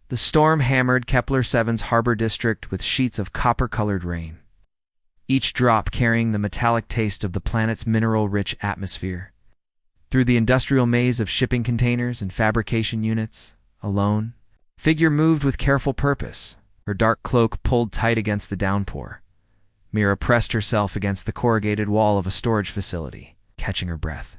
The storm hammered Kepler-7's harbor district with sheets of copper-colored rain, each drop carrying the metallic taste of the planet's mineral-rich atmosphere. Through the industrial maze of shipping containers and fabrication units, alone, figure moved with careful purpose, her dark cloak pulled tight against the downpour. Mira pressed herself against the corrugated wall of a storage facility, catching her breath.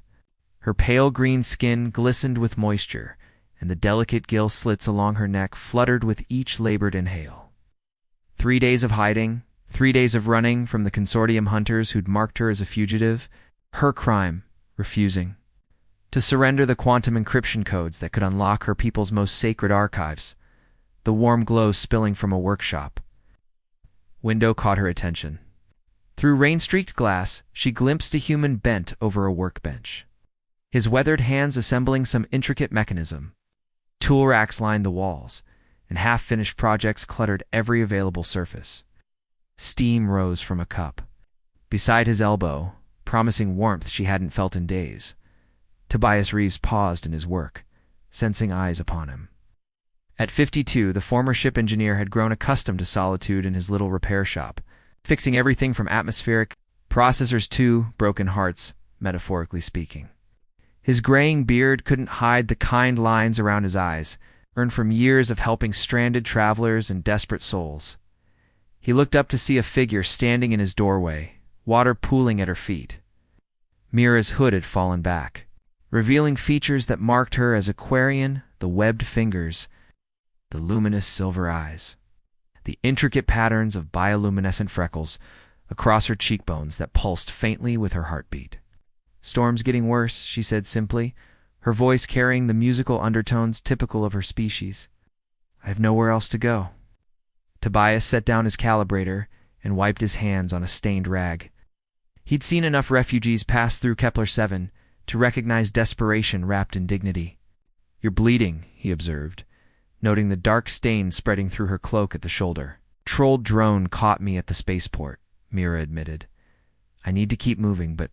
Her pale green skin glistened with moisture, and the delicate gill slits along her neck fluttered with each labored inhale. 3 days of hiding, 3 days of running from the consortium hunters who'd marked her as a fugitive, her crime, refusing to surrender the quantum encryption codes that could unlock her people's most sacred archives. The warm glow spilling from a workshop window caught her attention. Through rain-streaked glass, she glimpsed a human bent over a workbench, his weathered hands assembling some intricate mechanism. Tool racks lined the walls, and half-finished projects cluttered every available surface. Steam rose from a cup beside his elbow, promising warmth she hadn't felt in days. Tobias Reeves paused in his work, sensing eyes upon him. At 52, the former ship engineer had grown accustomed to solitude in his little repair shop, fixing everything from atmospheric processors to broken hearts, metaphorically speaking. His graying beard couldn't hide the kind lines around his eyes, earned from years of helping stranded travelers and desperate souls. He looked up to see a figure standing in his doorway, water pooling at her feet. Mira's hood had fallen back, revealing features that marked her as Aquarian: the webbed fingers, the luminous silver eyes, the intricate patterns of bioluminescent freckles across her cheekbones that pulsed faintly with her heartbeat. "Storm's getting worse," she said simply, her voice carrying the musical undertones typical of her species. "I have nowhere else to go." Tobias set down his calibrator and wiped his hands on a stained rag. He'd seen enough refugees pass through Kepler-7 to recognize desperation wrapped in dignity. "You're bleeding," he observed, noting the dark stain spreading through her cloak at the shoulder. "Troll drone caught me at the spaceport," Mira admitted. "I need to keep moving, but ...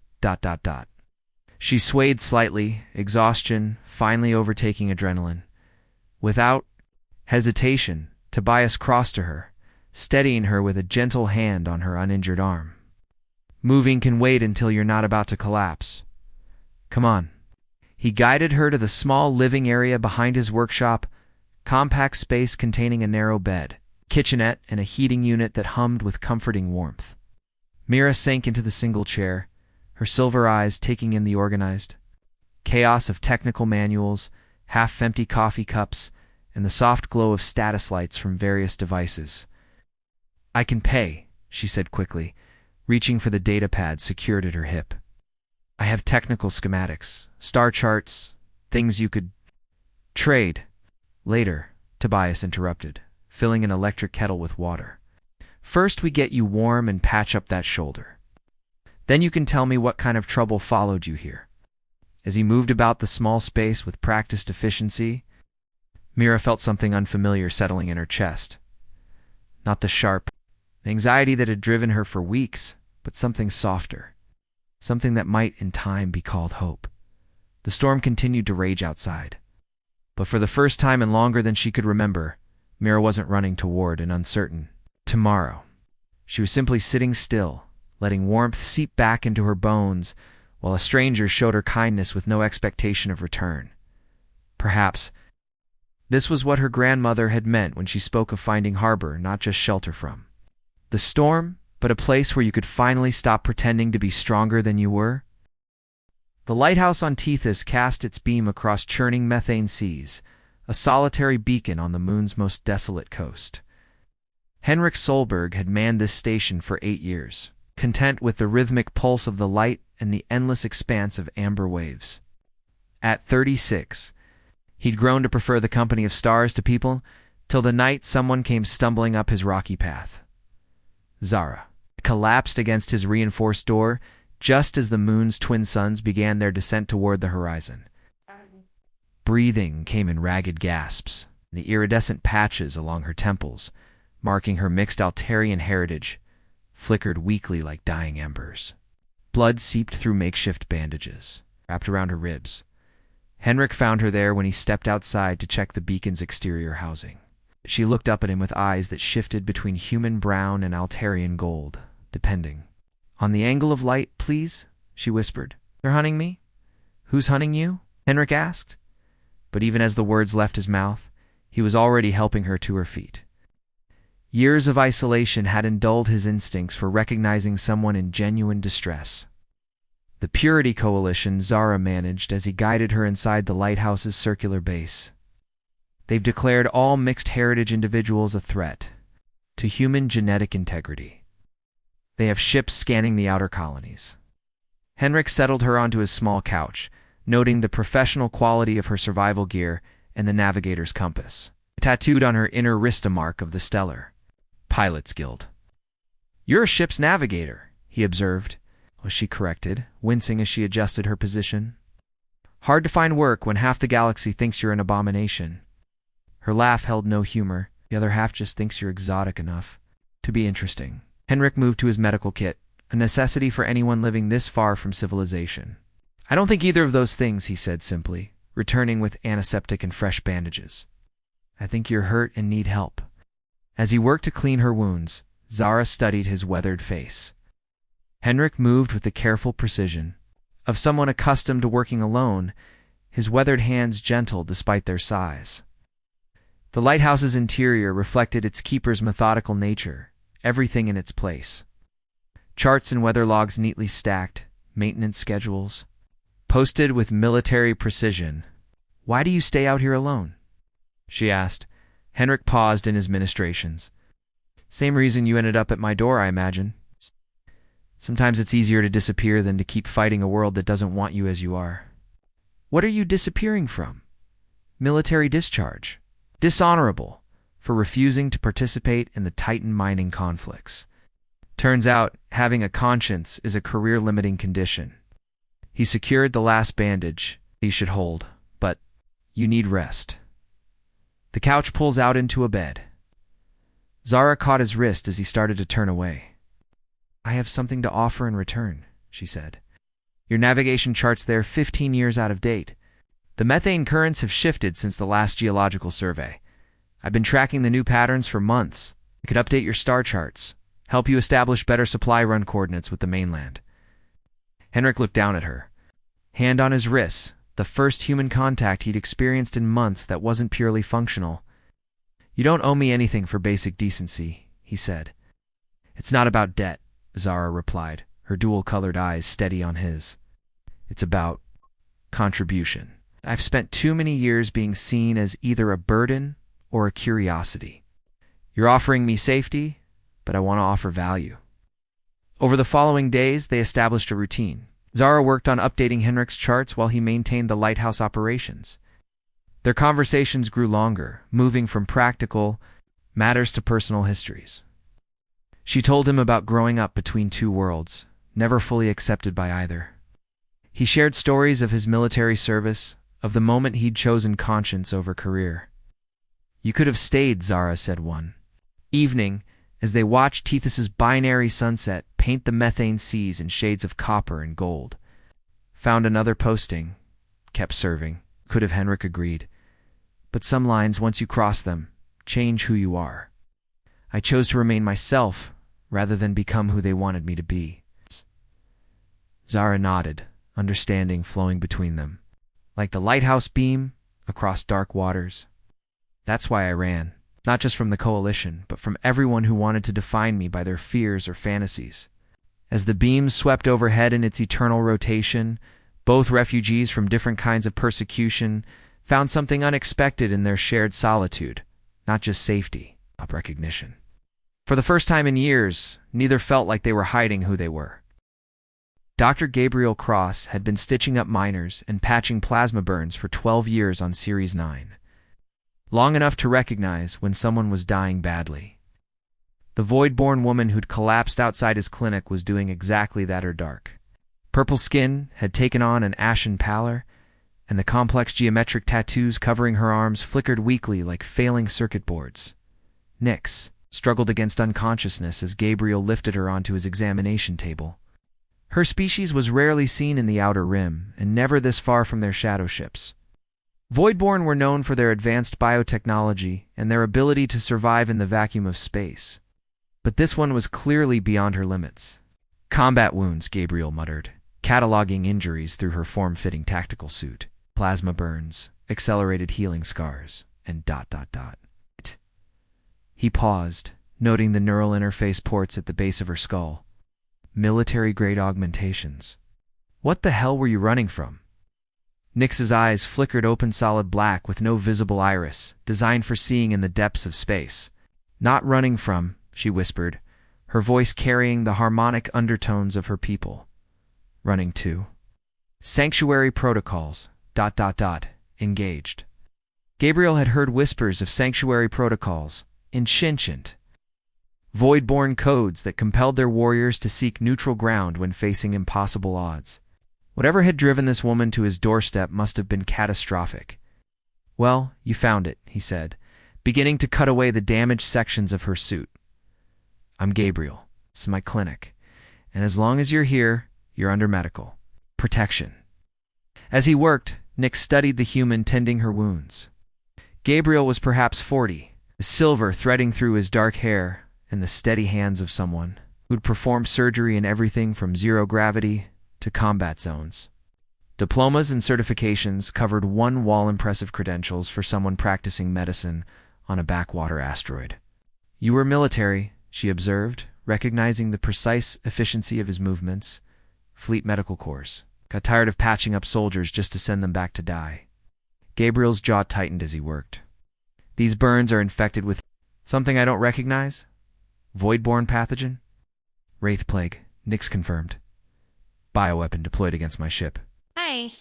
She swayed slightly, exhaustion finally overtaking adrenaline. Without hesitation, Tobias crossed to her, steadying her with a gentle hand on her uninjured arm. "Moving can wait until you're not about to collapse. Come on." He guided her to the small living area behind his workshop, compact space containing a narrow bed, kitchenette, and a heating unit that hummed with comforting warmth. Mira sank into the single chair, her silver eyes taking in the organized chaos of technical manuals, half-empty coffee cups, and the soft glow of status lights from various devices. "I can pay," she said quickly, reaching for the data pad secured at her hip. "I have technical schematics, star charts, things you could trade." "Later," Tobias interrupted, filling an electric kettle with water. "First we get you warm and patch up that shoulder. Then you can tell me what kind of trouble followed you here." As he moved about the small space with practiced efficiency, Mira felt something unfamiliar settling in her chest. Not the sharp anxiety that had driven her for weeks, but something softer. Something that might, in time, be called hope. The storm continued to rage outside. But for the first time in longer than she could remember, Mira wasn't running toward an uncertain tomorrow. She was simply sitting still, letting warmth seep back into her bones, while a stranger showed her kindness with no expectation of return. Perhaps this was what her grandmother had meant when she spoke of finding harbor, not just shelter from the storm, but a place where you could finally stop pretending to be stronger than you were. The lighthouse on Tethys cast its beam across churning methane seas, a solitary beacon on the moon's most desolate coast. Henrik Solberg had manned this station for 8 years, content with the rhythmic pulse of the light and the endless expanse of amber waves. At 36, he'd grown to prefer the company of stars to people, till the night someone came stumbling up his rocky path. Zara collapsed against his reinforced door just as the moon's twin suns began their descent toward the horizon. Breathing came in ragged gasps, the iridescent patches along her temples, marking her mixed Altarian heritage, flickered weakly like dying embers. Blood seeped through makeshift bandages, wrapped around her ribs. Henrik found her there when he stepped outside to check the beacon's exterior housing. She looked up at him with eyes that shifted between human brown and Altarian gold, depending. "On the angle of light, please," she whispered. "They're hunting me?" "Who's hunting you?" Henrik asked. But even as the words left his mouth, he was already helping her to her feet. Years of isolation had dulled his instincts for recognizing someone in genuine distress. The Purity Coalition Zara managed as he guided her inside the lighthouse's circular base. They've declared all mixed heritage individuals a threat to human genetic integrity. They have ships scanning the outer colonies. Henrik settled her onto his small couch, noting the professional quality of her survival gear and the navigator's compass, tattooed on her inner wrist a mark of the Stellar Pilots Guild. "You're a ship's navigator," he observed, was she corrected, wincing as she adjusted her position. "Hard to find work when half the galaxy thinks you're an abomination." Her laugh held no humor. The other half just thinks you're exotic enough to be interesting. Henrik moved to his medical kit, a necessity for anyone living this far from civilization. "I don't think either of those things," he said simply, returning with antiseptic and fresh bandages. "I think you're hurt and need help." As he worked to clean her wounds, Zara studied his weathered face. Henrik moved with the careful precision of someone accustomed to working alone, his weathered hands gentle despite their size. The lighthouse's interior reflected its keeper's methodical nature, everything in its place. Charts and weather logs neatly stacked, maintenance schedules posted with military precision. "Why do you stay out here alone?" she asked. Henrik paused in his ministrations. "Same reason you ended up at my door, I imagine. Sometimes it's easier to disappear than to keep fighting a world that doesn't want you as you are." "What are you disappearing from?" "Military discharge. Dishonorable for refusing to participate in the Titan mining conflicts. Turns out having a conscience is a career-limiting condition." He secured the last bandage he should hold, but you need rest. The couch pulls out into a bed. Zara caught his wrist as he started to turn away. "I have something to offer in return," she said. "Your navigation chart's there 15 years out of date. The methane currents have shifted since the last geological survey. I've been tracking the new patterns for months. I could update your star charts, help you establish better supply run coordinates with the mainland." Henrik looked down at her, hand on his wrist, the first human contact he'd experienced in months that wasn't purely functional. "You don't owe me anything for basic decency," he said. "It's not about debt," Zara replied, her dual-colored eyes steady on his. "It's about contribution. I've spent too many years being seen as either a burden or a curiosity. You're offering me safety, but I want to offer value." Over the following days, they established a routine. Zara worked on updating Henrik's charts while he maintained the lighthouse operations. Their conversations grew longer, moving from practical matters to personal histories. She told him about growing up between two worlds, never fully accepted by either. He shared stories of his military service, of the moment he'd chosen conscience over career. "You could have stayed," Zara said one evening, as they watched Tethys's binary sunset paint the methane seas in shades of copper and gold. "Found another posting. Kept serving." Could have, Henrik agreed. "But some lines, once you cross them, change who you are. I chose to remain myself rather than become who they wanted me to be." Zara nodded, understanding flowing between them, like the lighthouse beam across dark waters. "That's why I ran. Not just from the Coalition, but from everyone who wanted to define me by their fears or fantasies." As the beam swept overhead in its eternal rotation, both refugees from different kinds of persecution found something unexpected in their shared solitude, not just safety, but recognition. For the first time in years, neither felt like they were hiding who they were. Dr. Gabriel Cross had been stitching up miners and patching plasma burns for 12 years on Series 9. Long enough to recognize when someone was dying badly. The void-born woman who'd collapsed outside his clinic was doing exactly that her dark. Purple skin had taken on an ashen pallor, and the complex geometric tattoos covering her arms flickered weakly like failing circuit boards. Nyx struggled against unconsciousness as Gabriel lifted her onto his examination table. Her species was rarely seen in the Outer Rim, and never this far from their shadow ships. Voidborn were known for their advanced biotechnology and their ability to survive in the vacuum of space. But this one was clearly beyond her limits. Combat wounds, Gabriel muttered, cataloging injuries through her form-fitting tactical suit. Plasma burns, accelerated healing scars, and ... He paused, noting the neural interface ports at the base of her skull. Military-grade augmentations. What the hell were you running from? Nyx's eyes flickered open solid black with no visible iris, designed for seeing in the depths of space. Not running from, she whispered, her voice carrying the harmonic undertones of her people. Running to. Sanctuary protocols, ... engaged. Gabriel had heard whispers of sanctuary protocols, insentient. Voidborn codes that compelled their warriors to seek neutral ground when facing impossible odds. Whatever had driven this woman to his doorstep must have been catastrophic. Well, you found it, he said, beginning to cut away the damaged sections of her suit. I'm Gabriel. It's my clinic. And as long as you're here, you're under medical protection. As he worked, Nyx studied the human tending her wounds. Gabriel was perhaps 40, the silver threading through his dark hair and the steady hands of someone who'd performed surgery in everything from zero gravity to combat zones. Diplomas and certifications covered one-wall impressive credentials for someone practicing medicine on a backwater asteroid. You were military, she observed, recognizing the precise efficiency of his movements. Fleet Medical Corps. Got tired of patching up soldiers just to send them back to die. Gabriel's jaw tightened as he worked. These burns are infected with something I don't recognize? Voidborn pathogen? Wraith plague, Nyx confirmed. Bioweapon deployed against my ship. Hi.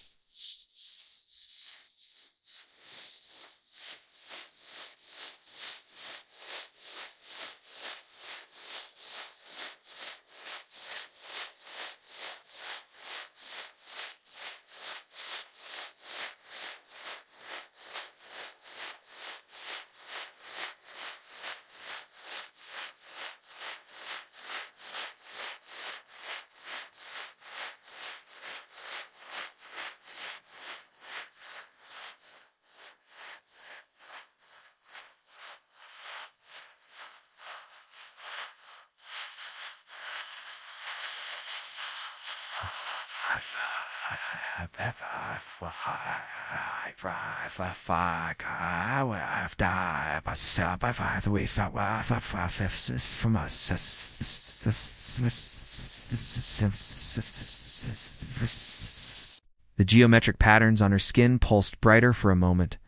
The geometric patterns on her skin pulsed brighter for a moment,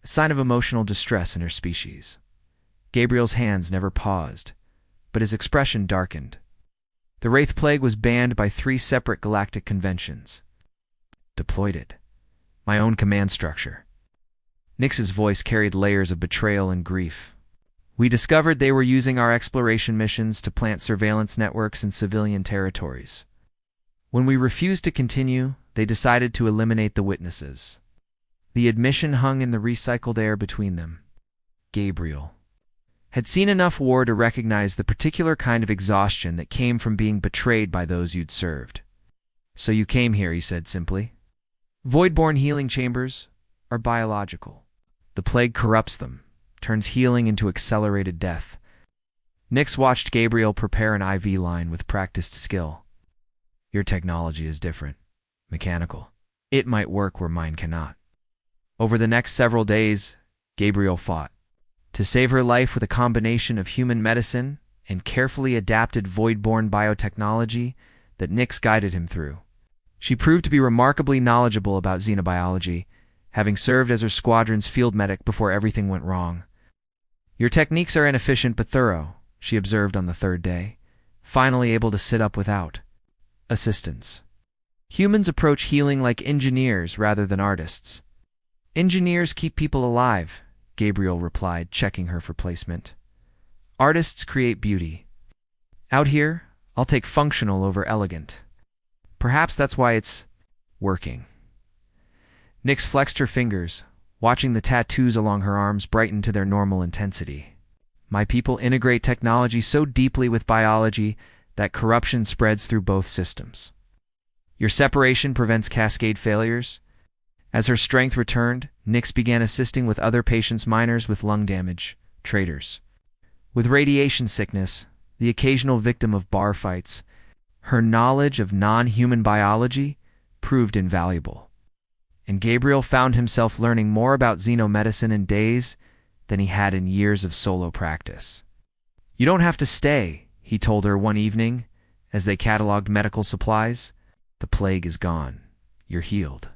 a sign of emotional distress in her species. Gabriel's hands never paused, but his expression darkened. The Wraith Plague was banned by 3 separate galactic conventions. Deployed it. My own command structure. Nyx's voice carried layers of betrayal and grief. We discovered they were using our exploration missions to plant surveillance networks in civilian territories. When we refused to continue, they decided to eliminate the witnesses. The admission hung in the recycled air between them. Gabriel had seen enough war to recognize the particular kind of exhaustion that came from being betrayed by those you'd served. So you came here, he said simply. Voidborn healing chambers are biological. The plague corrupts them, turns healing into accelerated death. Nyx watched Gabriel prepare an IV line with practiced skill. Your technology is different. Mechanical. It might work where mine cannot. Over the next several days, Gabriel fought to save her life with a combination of human medicine and carefully adapted voidborn biotechnology that Nyx guided him through. She proved to be remarkably knowledgeable about xenobiology, having served as her squadron's field medic before everything went wrong. Your techniques are inefficient but thorough, she observed on the 3rd day, finally able to sit up without assistance. Humans approach healing like engineers rather than artists. Engineers keep people alive, Gabriel replied, checking her for placement. Artists create beauty. Out here, I'll take functional over elegant. Perhaps that's why it's working. Nyx flexed her fingers, watching the tattoos along her arms brighten to their normal intensity. My people integrate technology so deeply with biology that corruption spreads through both systems. Your separation prevents cascade failures. As her strength returned, Nix began assisting with other patients, miners with lung damage, traders with radiation sickness, the occasional victim of bar fights. Her knowledge of non-human biology proved invaluable, and Gabriel found himself learning more about xenomedicine in days than he had in years of solo practice. "You don't have to stay," he told her one evening as they cataloged medical supplies. "The plague is gone. You're healed."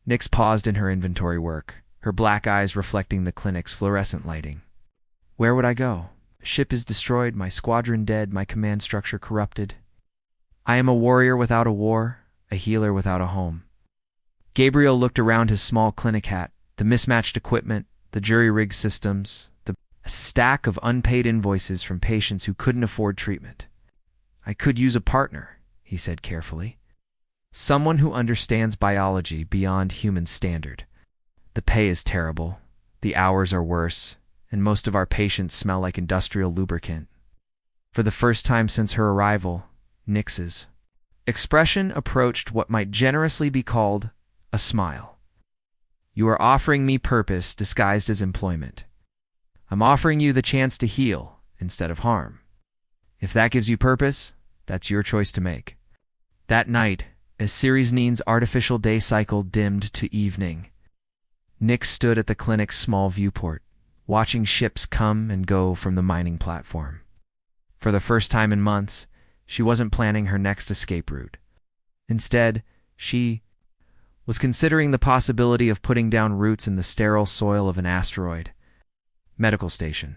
Nix paused in her inventory work, her black eyes reflecting the clinic's fluorescent lighting. "Where would I go? Ship is destroyed, my squadron dead, my command structure corrupted. I am a warrior without a war, a healer without a home." Gabriel looked around his small clinic hat, the mismatched equipment, the jury-rigged systems, a stack of unpaid invoices from patients who couldn't afford treatment. "I could use a partner," he said carefully. "Someone who understands biology beyond human standard. The pay is terrible, the hours are worse, and most of our patients smell like industrial lubricant." For the first time since her arrival, Nix's expression approached what might generously be called a smile. "You are offering me purpose disguised as employment. I'm offering you the chance to heal instead of harm. If that gives you purpose, that's your choice to make." That night, as Ceresnine's artificial day cycle dimmed to evening, Nix stood at the clinic's small viewport, watching ships come and go from the mining platform. For the first time in months, she wasn't planning her next escape route. Instead, she was considering the possibility of putting down roots in the sterile soil of an asteroid medical station.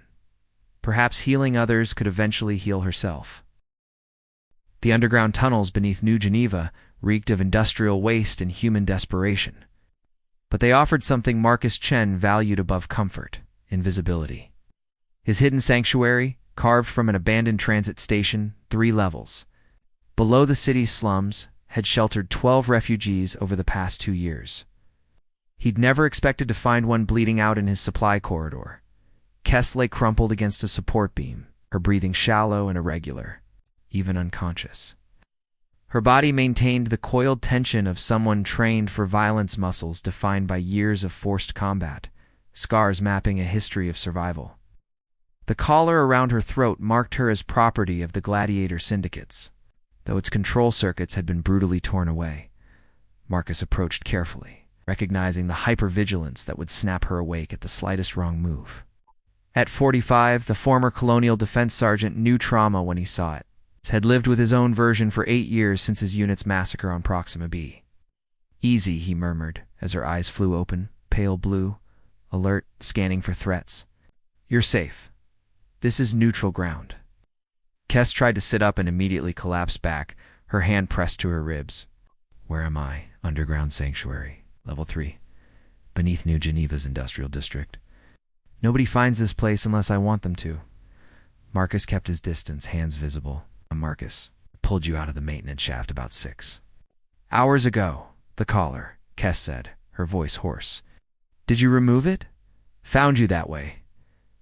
Perhaps healing others could eventually heal herself. The underground tunnels beneath New Geneva reeked of industrial waste and human desperation. But they offered something Marcus Chen valued above comfort: invisibility. His hidden sanctuary, carved from an abandoned transit station, 3 levels below the city's slums, had sheltered 12 refugees over the past 2 years. He'd never expected to find one bleeding out in his supply corridor. Kess lay crumpled against a support beam, her breathing shallow and irregular, even unconscious. Her body maintained the coiled tension of someone trained for violence, muscles defined by years of forced combat, scars mapping a history of survival. The collar around her throat marked her as property of the gladiator syndicates, though its control circuits had been brutally torn away. Marcus approached carefully, recognizing the hypervigilance that would snap her awake at the slightest wrong move. At 45, the former colonial defense sergeant knew trauma when he saw it. He had lived with his own version for 8 years since his unit's massacre on Proxima B. "Easy," he murmured, as her eyes flew open, pale blue, alert, scanning for threats. "You're safe. This is neutral ground." Kess tried to sit up and immediately collapsed back, her hand pressed to her ribs. "Where am I? Underground sanctuary. Level 3. Beneath New Geneva's industrial district. Nobody finds this place unless I want them to." Marcus kept his distance, hands visible. "Marcus, pulled you out of the maintenance shaft about 6 hours ago. The collar," Kess said, her voice hoarse. "Did you remove it?" "Found you that way.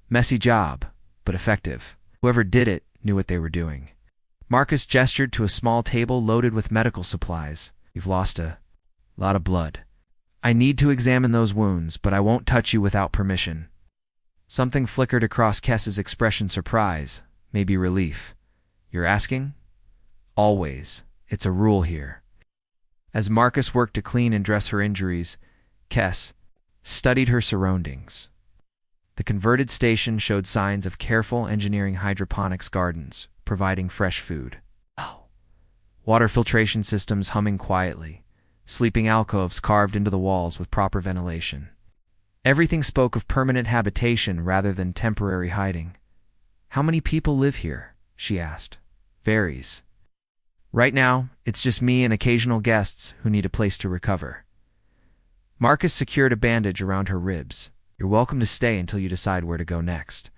Messy job, but effective. Whoever did it knew what they were doing." Marcus gestured to a small table loaded with medical supplies. "You've lost a lot of blood. I need to examine those wounds, but I won't touch you without permission." Something flickered across Kess's expression: surprise, maybe relief. "You're asking?" "Always. It's a rule here." As Marcus worked to clean and dress her injuries, Kess studied her surroundings. The converted station showed signs of careful engineering: hydroponics gardens, providing fresh food. Water filtration systems humming quietly, sleeping alcoves carved into the walls with proper ventilation. Everything spoke of permanent habitation rather than temporary hiding. "How many people live here?" she asked. "Varies. Right now, it's just me and occasional guests who need a place to recover." Marcus secured a bandage around her ribs. "You're welcome to stay until you decide where to go next."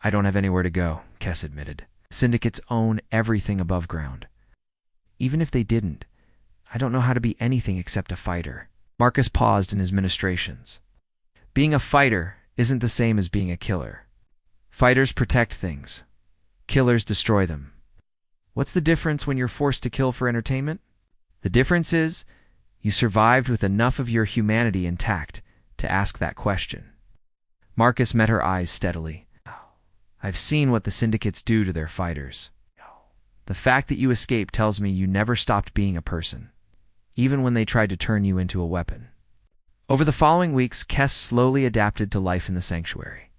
"I don't have anywhere to go," Kess admitted. "Syndicates own everything above ground. Even if they didn't, I don't know how to be anything except a fighter." Marcus paused in his ministrations. "Being a fighter isn't the same as being a killer. Fighters protect things. Killers destroy them. What's the difference when you're forced to kill for entertainment? The difference is, You survived with enough of your humanity intact to ask that question. Marcus met her eyes steadily. I've seen what the syndicates do to their fighters. The fact that you escaped tells me you never stopped being a person, even when they tried to turn you into a weapon. Over the following weeks, Kes slowly adapted to life in the sanctuary.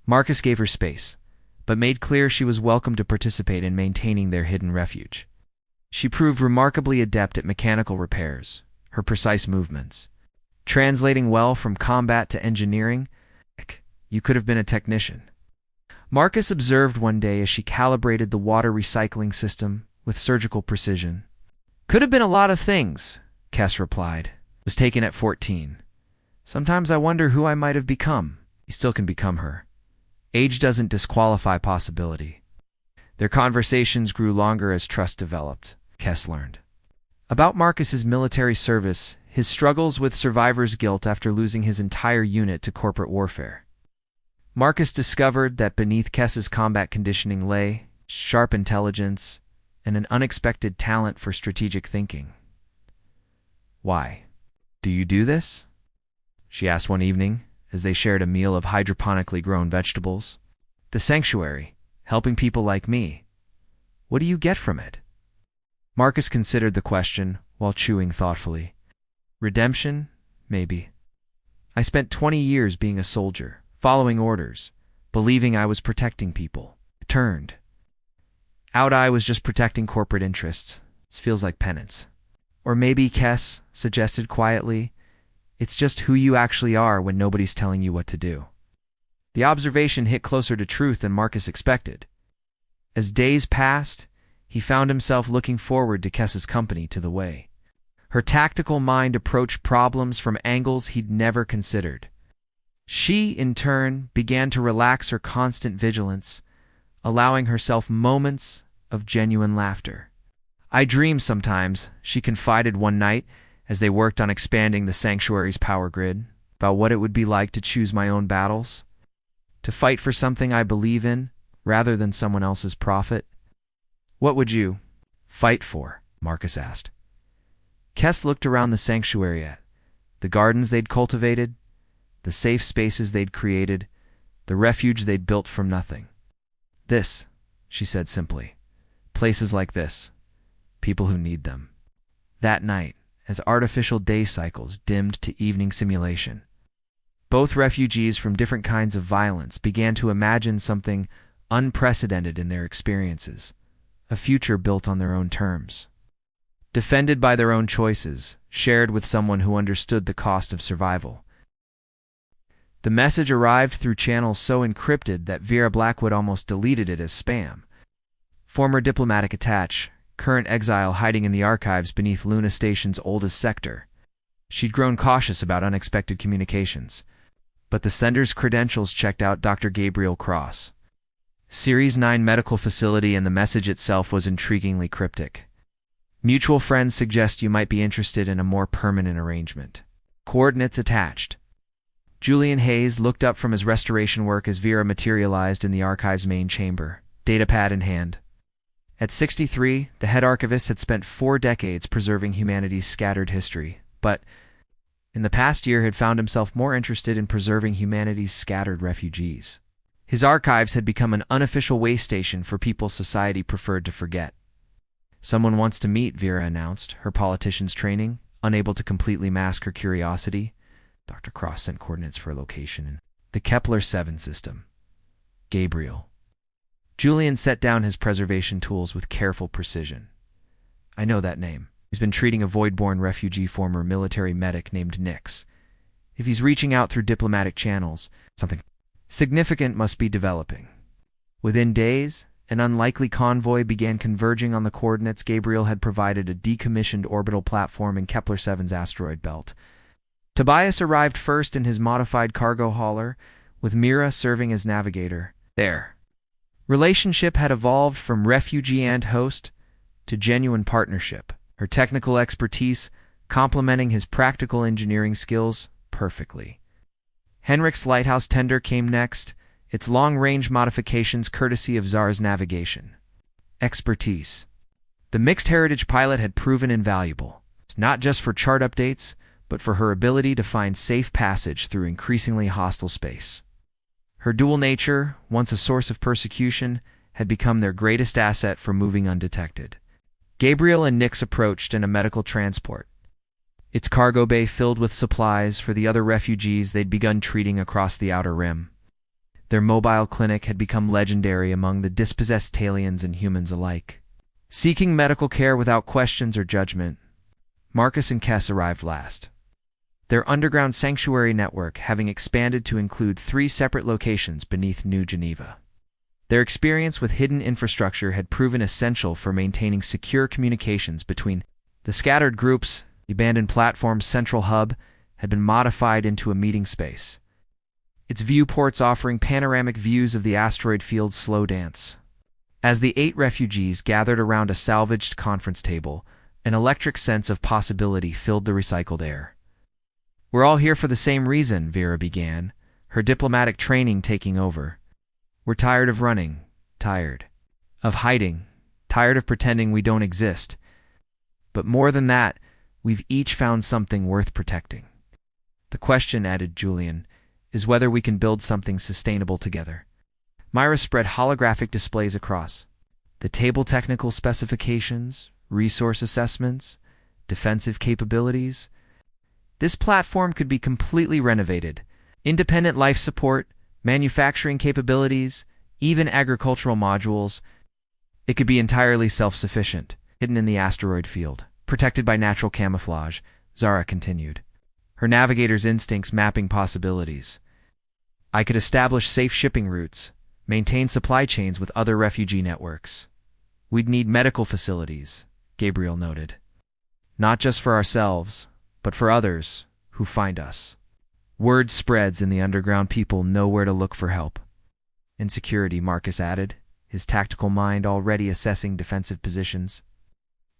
Marcus gave her space, but made clear she was welcome to participate in maintaining their hidden refuge. She proved remarkably adept at mechanical repairs, her precise movements. Translating well from combat to engineering, you could have been a technician. Marcus observed one day as she calibrated the water recycling system with surgical precision. Could have been a lot of things, Kes replied. Was taken at 14. Sometimes I wonder who I might have become. He still can become her. Age doesn't disqualify possibility. Their conversations grew longer as trust developed, Kes learned. About Marcus's military service, his struggles with survivor's guilt after losing his entire unit to corporate warfare. Marcus discovered that beneath Kes's combat conditioning lay sharp intelligence and an unexpected talent for strategic thinking. Why? Do you do this? She asked one evening as they shared a meal of hydroponically grown vegetables. The sanctuary, helping people like me. What do you get from it? Marcus considered the question while chewing thoughtfully. Redemption? Maybe. I spent 20 years being a soldier, following orders, believing I was protecting people. Turned out I was just protecting corporate interests. It feels like penance. Or maybe, Kes suggested quietly, it's just who you actually are when nobody's telling you what to do. The observation hit closer to truth than Marcus expected. As days passed, he found himself looking forward to Kes's company to the way. Her tactical mind approached problems from angles he'd never considered. She, in turn, began to relax her constant vigilance, allowing herself moments of genuine laughter. I dream sometimes, she confided one night as they worked on expanding the sanctuary's power grid, about what it would be like to choose my own battles, to fight for something I believe in rather than someone else's profit. What would you fight for? Marcus asked. Kes looked around the sanctuary at the gardens they'd cultivated, the safe spaces they'd created, the refuge they'd built from nothing. This, she said simply. Places like this. People who need them. That night, as artificial day cycles dimmed to evening simulation, both refugees from different kinds of violence began to imagine something unprecedented in their experiences, a future built on their own terms. Defended by their own choices, shared with someone who understood the cost of survival. The message arrived through channels so encrypted that Vera Blackwood almost deleted it as spam. Former diplomatic attaché, current exile hiding in the archives beneath Luna Station's oldest sector. She'd grown cautious about unexpected communications, but the sender's credentials checked out Dr. Gabriel Cross. Series 9 medical facility, and the message itself was intriguingly cryptic. Mutual friends suggest you might be interested in a more permanent arrangement. Coordinates attached. Julian Hayes looked up from his restoration work as Vera materialized in the archive's main chamber, datapad in hand. At 63, the head archivist had spent 4 decades preserving humanity's scattered history, but in the past year had found himself more interested in preserving humanity's scattered refugees. His archives had become an unofficial way station for people society preferred to forget. Someone wants to meet, Vera announced, her politician's training, unable to completely mask her curiosity. Dr. Cross sent coordinates for a location in the Kepler 7 system. Gabriel. Julian set down his preservation tools with careful precision. I know that name. He's been treating a void-born refugee former military medic named Nix. If he's reaching out through diplomatic channels, something significant must be developing. Within days, an unlikely convoy began converging on the coordinates Gabriel had provided, a decommissioned orbital platform in Kepler 7's asteroid belt. Tobias arrived first in his modified cargo hauler, with Mira serving as navigator. Their relationship had evolved from refugee and host to genuine partnership, her technical expertise complementing his practical engineering skills perfectly. Henrik's lighthouse tender came next, its long-range modifications courtesy of Zar's navigation. Expertise. The mixed heritage pilot had proven invaluable. not just for chart updates, but for her ability to find safe passage through increasingly hostile space. Her dual nature, once a source of persecution, had become their greatest asset for moving undetected. Gabriel and Nix approached in a medical transport, its cargo bay filled with supplies for the other refugees they'd begun treating across the Outer Rim. Their mobile clinic had become legendary among the dispossessed Talians and humans alike. Seeking medical care without questions or judgment, Marcus and Kess arrived last. Their underground sanctuary network having expanded to include 3 separate locations beneath New Geneva. Their experience with hidden infrastructure had proven essential for maintaining secure communications between the scattered groups. The abandoned platform's central hub had been modified into a meeting space, its viewports offering panoramic views of the asteroid field's slow dance. As the 8 refugees gathered around a salvaged conference table, an electric sense of possibility filled the recycled air. "We're all here for the same reason," Vera began, her diplomatic training taking over. "We're tired of running, tired of hiding, tired of pretending we don't exist. But more than that, we've each found something worth protecting. The question," added Julian, "is whether we can build something sustainable together." Myra spread holographic displays across the table, technical specifications, resource assessments, defensive capabilities. This platform could be completely renovated. Independent life support, manufacturing capabilities, even agricultural modules. It could be entirely self-sufficient, hidden in the asteroid field, protected by natural camouflage, Zara continued, her navigator's instincts mapping possibilities. "I could establish safe shipping routes, maintain supply chains with other refugee networks. We'd need medical facilities," Gabriel noted. "Not just for ourselves, but for others who find us. Word spreads in the underground, people know where to look for help." "And security," Marcus added, his tactical mind already assessing defensive positions.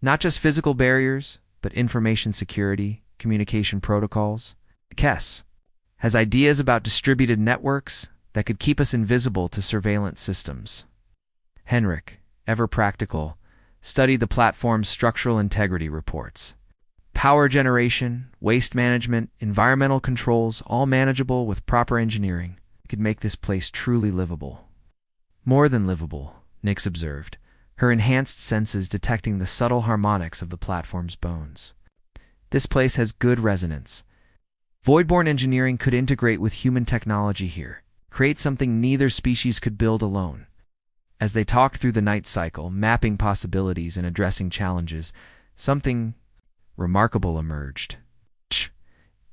"Not just physical barriers, but information security, communication protocols." Kess has ideas about distributed networks that could keep us invisible to surveillance systems. Henrik, ever practical, studied the platform's structural integrity reports. Power generation, waste management, environmental controls, all manageable with proper engineering, could make this place truly livable. "More than livable," Nix observed, her enhanced senses detecting the subtle harmonics of the platform's bones. "This place has good resonance. Voidborn engineering could integrate with human technology here, create something neither species could build alone." As they talked through the night cycle, mapping possibilities and addressing challenges, something remarkable emerged.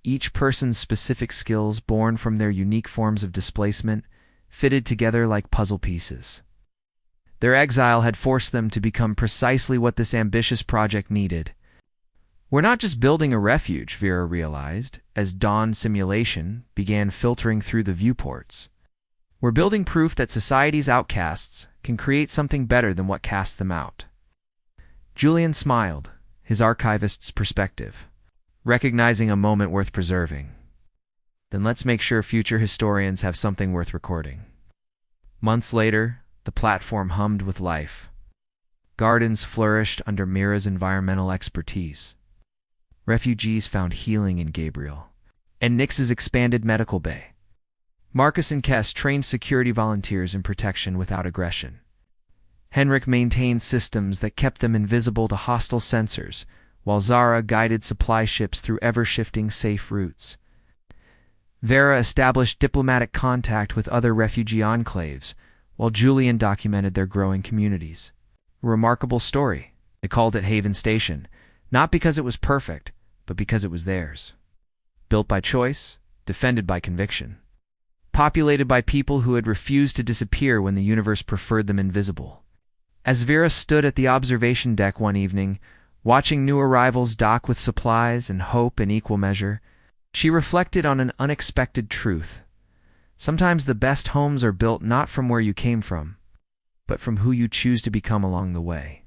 Each person's specific skills, born from their unique forms of displacement, fitted together like puzzle pieces. Their exile had forced them to become precisely what this ambitious project needed. "We're not just building a refuge," Vera realized, as dawn simulation began filtering through the viewports. "We're building proof that society's outcasts can create something better than what cast them out." Julian smiled, his archivist's perspective, recognizing a moment worth preserving. "Then let's make sure future historians have something worth recording." Months later, the platform hummed with life. Gardens flourished under Mira's environmental expertise. Refugees found healing in Gabriel and Nix's expanded medical bay. Marcus and Kess trained security volunteers in protection without aggression. Henrik maintained systems that kept them invisible to hostile sensors, while Zara guided supply ships through ever-shifting safe routes. Vera established diplomatic contact with other refugee enclaves, while Julian documented their growing communities. A remarkable story. They called it Haven Station, not because it was perfect, but because it was theirs. Built by choice, defended by conviction. Populated by people who had refused to disappear when the universe preferred them invisible. As Vera stood at the observation deck one evening, watching new arrivals dock with supplies and hope in equal measure, she reflected on an unexpected truth. Sometimes the best homes are built not from where you came from, but from who you choose to become along the way.